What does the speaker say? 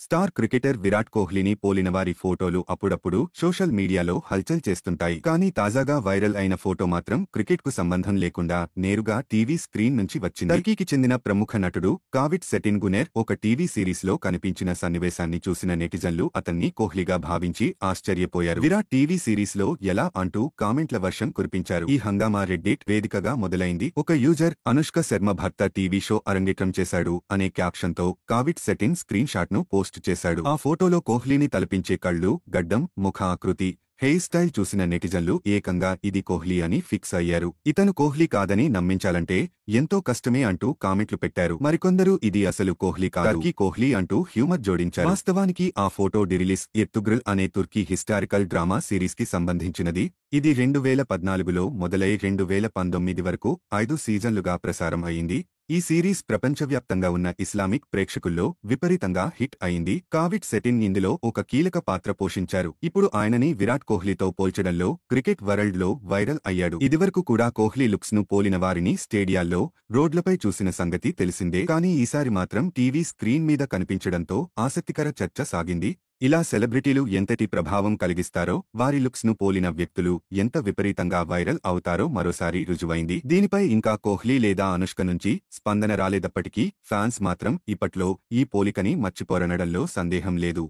Star cricketer Virat కోహ్లీని పోలిన వారి ఫోటోలు అప్పుడప్పుడు సోషల్ మీడియాలో హల్చల్ చేస్తుంటాయి. కానీ తాజాగా వైరల్ అయిన ఫోటో మాత్రం క్రికెట్కు సంబంధం లేకుండా నేరుగా టీవీ స్క్రీన్ నుంచి వచ్చింది. టర్కీకి చెందిన ప్రముఖ నటుడు కావిట్ సెటిన్గునెర్ ఒక టీవీ సిరీస్లో కనిపించిన సన్నివేశాన్ని చూసిన నెటిజన్లు అతన్ని కోహ్లీగా భావించి ఆశ్చర్యపోయారు. విరాట్ టీవీ సిరీస్లో ఎలా అంటూ కామెంట్ల వర్షం కురిపించారు. ఈ హంగామా రెడ్డిట్ వేదికగా మొదలైంది. ఒక యూజర్ అనుష్క శర్మ భర్త టీవీ షో అరంగేట్రం చేశాడు అనే క్యాప్షన్తో కావిట్ సెటిన్ స్క్రీన్ షాట్ను పోస్ట్ చేశాడు. ఆ ఫోటోలో కోహ్లీని తలపించే కళ్ళు, గడ్డం, ముఖ ఆకృతి, హెయిర్ స్టైల్ చూసిన నెటిజన్లు ఏకంగా ఇది కోహ్లీ అని ఫిక్స్ అయ్యారు. ఇతను కోహ్లీ కాదని నమ్మించాలంటే ఎంతో కష్టమే అంటూ కామెంట్లు పెట్టారు. మరికొందరు ఇది అసలు కోహ్లీ కాదు, టర్కీ కోహ్లీ అంటూ హ్యూమర్ జోడించారు. వాస్తవానికి ఆ ఫోటో డిరిలిస్ ఎర్తుగ్రల్ అనే తుర్కీ హిస్టారికల్ డ్రామా సిరీస్కి సంబంధించినది. ఇది 2014లో మొదలై 2019 వరకు 5 సీజన్లుగా ప్రసారం అయింది. ఈ సిరీస్ ప్రపంచవ్యాప్తంగా ఉన్న ఇస్లామిక్ ప్రేక్షకుల్లో విపరీతంగా హిట్ అయింది. కావిట్ సెటిన్ ఇందులో ఒక కీలక పాత్ర పోషించారు. ఇప్పుడు ఆయనని విరాట్ కోహ్లీతో పోల్చడంలో క్రికెట్ వరల్డ్ లో వైరల్ అయ్యాడు. ఇదివరకు కూడా కోహ్లీ లుక్స్ ను పోలిన వారిని స్టేడియాల్లో, రోడ్లపై చూసిన సంగతి తెలిసిందే. కానీ ఈసారి మాత్రం టీవీ స్క్రీన్ మీద కనిపించడంతో ఆసక్తికర చర్చ సాగింది. ఇలా సెలబ్రిటీలు ఎంతటి ప్రభావం కలిగిస్తారో, వారి లుక్స్ ను పోలిన వ్యక్తులు ఎంత విపరీతంగా వైరల్ అవుతారో మరోసారి రుజువైంది. దీనిపై ఇంకా కోహ్లీ లేదా అనుష్క నుంచి స్పందన రాలేదప్పటికీ ఫ్యాన్స్ మాత్రం ఇప్పట్లో ఈ పోలికని మర్చిపోరనడంలో సందేహం లేదు.